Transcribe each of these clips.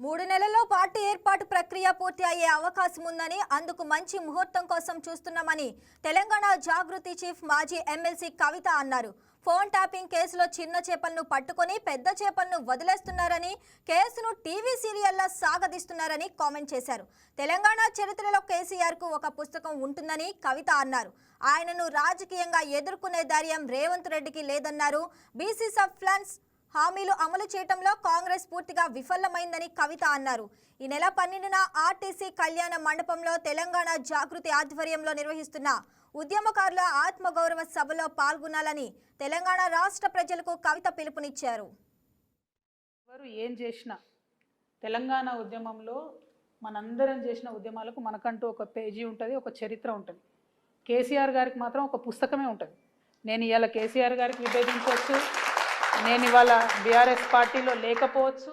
3 నెలల్లో పార్టీ ఏర్పాటు ప్రక్రియ పూర్తి అయ్యే అవకాశం ఉందని, అందుకు మంచి ముహూర్తం కోసం చూస్తున్నామని తెలంగాణ జాగృతి చీఫ్ మాజీ ఎమ్మెల్సీ కవిత అన్నారు. ఫోన్ ట్యాపింగ్ కేసులో చిన్న చేపలను పట్టుకొని పెద్ద చేపలను వదిలేస్తున్నారని, కేసును టీవీ సీరియల్లా సాగదీస్తున్నారని కామెంట్ చేశారు. తెలంగాణ చరిత్రలో కేసీఆర్ కు ఒక పుస్తకం ఉంటుందని కవిత అన్నారు. ఆయనను రాజకీయంగా ఎదుర్కొనే ధైర్యం రేవంత్ రెడ్డికి లేదన్నారు. బీసీ సబ్ ప్లాన్స్ హామీలు అమలు చేయడంలో కాంగ్రెస్ పూర్తిగా విఫలమైందని కవిత అన్నారు. ఈ నెల 12న ఆర్టీసీ కళ్యాణ మండపంలో తెలంగాణ జాగృతి ఆధ్వర్యంలో నిర్వహిస్తున్న ఉద్యమకారుల ఆత్మగౌరవ సభలో పాల్గొనాలని తెలంగాణ రాష్ట్ర ప్రజలకు కవిత పిలుపునిచ్చారు. ఎవరు ఏం చేసినా తెలంగాణ ఉద్యమంలో మనందరం చేసిన ఉద్యమాలకు మనకంటూ ఒక పేజీ ఉంటుంది, ఒక చరిత్ర ఉంటుంది. కేసీఆర్ గారికి మాత్రం ఒక పుస్తకమే ఉంటుంది. నేను ఇవాళ కేసీఆర్ గారికి విభేదించవచ్చు, నేను ఇవాళ బీఆర్ఎస్ పార్టీలో లేకపోవచ్చు,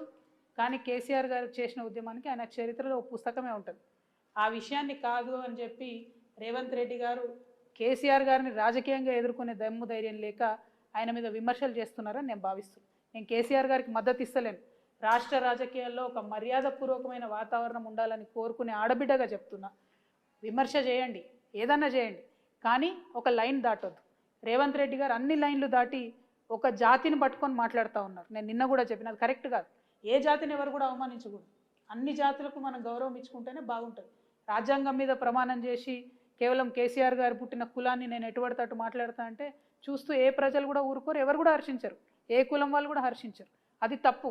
కానీ కేసీఆర్ గారు చేసిన ఉద్యమానికి ఆయన చరిత్రలో ఒక పుస్తకమే ఉంటుంది. ఆ విషయాన్ని కాదు అని చెప్పి రేవంత్ రెడ్డి గారు కేసీఆర్ గారిని రాజకీయంగా ఎదుర్కొనే దమ్ము ధైర్యం లేక ఆయన మీద విమర్శలు చేస్తున్నారని నేను భావిస్తున్నాను. నేను కేసీఆర్ గారికి మద్దతు ఇస్తలేను. రాష్ట్ర రాజకీయాల్లో ఒక మర్యాదపూర్వకమైన వాతావరణం ఉండాలని కోరుకునే ఆడబిడ్డగా చెప్తున్నా. విమర్శ చేయండి, ఏదన్నా చేయండి, కానీ ఒక లైన్ దాటొద్దు. రేవంత్ రెడ్డి గారు అన్ని లైన్లు దాటి ఒక జాతిని పట్టుకొని మాట్లాడుతూ ఉన్నారు. నేను నిన్న కూడా చెప్పిన అది కరెక్ట్ కాదు. ఏ జాతిని ఎవరు కూడా అవమానించకూడదు. అన్ని జాతులకు మనం గౌరవం ఇచ్చుకుంటేనే బాగుంటుంది. రాజ్యాంగం మీద ప్రమాణం చేసి కేవలం కేసీఆర్ గారు పుట్టిన కులాన్ని నేను ఎటుపడితే అటు మాట్లాడతా అంటే చూస్తూ ఏ ప్రజలు కూడా ఊరుకోరు, ఎవరు కూడా హర్షించరు, ఏ కులం వాళ్ళు కూడా హర్షించరు. అది తప్పు.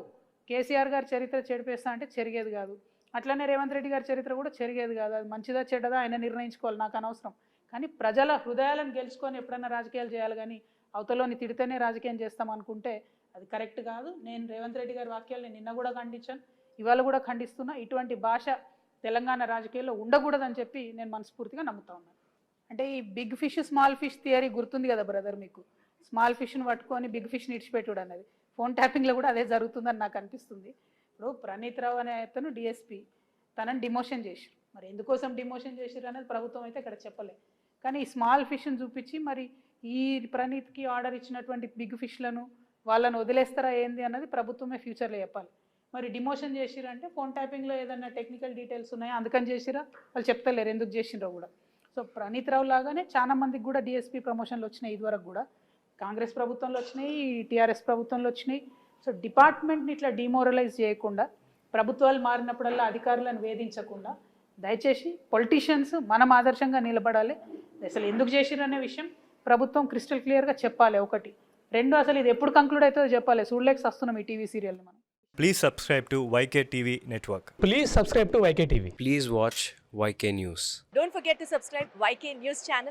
కేసీఆర్ గారి చరిత్ర చెడిపేస్తా అంటే చెరిగేది కాదు. అట్లనే రేవంత్ రెడ్డి గారి చరిత్ర కూడా చెరిగేది కాదు. అది మంచిదా చెడ్డదా ఆయన నిర్ణయించుకోవాలి, నాకు అనవసరం. కానీ ప్రజల హృదయాలను గెలుచుకొని ఎప్పుడైనా రాజకీయాలు చేయాలి, కానీ అవతలోని తిడితేనే రాజకీయం చేస్తాం అనుకుంటే అది కరెక్ట్ కాదు. నేను రేవంత్ రెడ్డి గారి వాక్యాలు నిన్న కూడా ఖండించాను, ఇవాళ కూడా ఖండిస్తున్నా. ఇటువంటి భాష తెలంగాణ రాజకీయాల్లో ఉండకూడదని చెప్పి నేను మనస్ఫూర్తిగా నమ్ముతా ఉన్నాను. అంటే ఈ big fish small fish theory గుర్తుంది కదా బ్రదర్ మీకు. స్మాల్ ఫిష్ని పట్టుకొని బిగ్ ఫిష్ని ఇడిచిపెట్టుడు అనేది ఫోన్ ట్యాపింగ్లో కూడా అదే జరుగుతుందని నాకు అనిపిస్తుంది. ఇప్పుడు ప్రణీత్ రావు అనే అతను డిఎస్పీ, తనని డిమోషన్ చేశారు. మరి ఎందుకోసం డిమోషన్ చేశారు అనేది ప్రభుత్వం అయితే ఇక్కడ చెప్పలే. కానీ ఈ స్మాల్ ఫిష్ని చూపించి మరి ఈ ప్రణీత్కి ఆర్డర్ ఇచ్చినటువంటి బిగ్ ఫిష్లను వాళ్ళను వదిలేస్తారా ఏంది అన్నది ప్రభుత్వమే ఫ్యూచర్లో చెప్పాలి. మరి డిమోషన్ చేసిరంటే ఫోన్ ట్యాపింగ్లో ఏదన్నా టెక్నికల్ డీటెయిల్స్ ఉన్నాయా అందుకని చేసిరా, వాళ్ళు చెప్తలేరు ఎందుకు చేసిరో కూడా. సో ప్రణీత్ రావు లాగానే చాలా మందికి కూడా డిఎస్పీ ప్రమోషన్లు వచ్చినాయి, ఇదివరకు కూడా కాంగ్రెస్ ప్రభుత్వంలో వచ్చినాయి, టీఆర్ఎస్ ప్రభుత్వంలో వచ్చినాయి. సో డిపార్ట్మెంట్ని ఇట్లా డిమోరలైజ్ చేయకుండా, ప్రభుత్వాలు మారినప్పుడల్లా అధికారులను వేధించకుండా దయచేసి పొలిటీషియన్స్ మనం ఆదర్శంగా నిలబడాలి. అసలు ఎందుకు చేసిరు అనే విషయం ప్రభుత్వం క్రిస్టల్ క్లియర్గా చెప్పాలి. ఒకటి. రెండు, అసలు ఇది ఎప్పుడు కంక్లూడ్ అవుతుందో చెప్పాలి. చూడలేక వస్తున్నాం ఈ టీవీ సీరియల్ని మనం. Please subscribe to YK TV Network. Please subscribe to YK TV. Please watch YK News. Don't forget to subscribe YK News channel.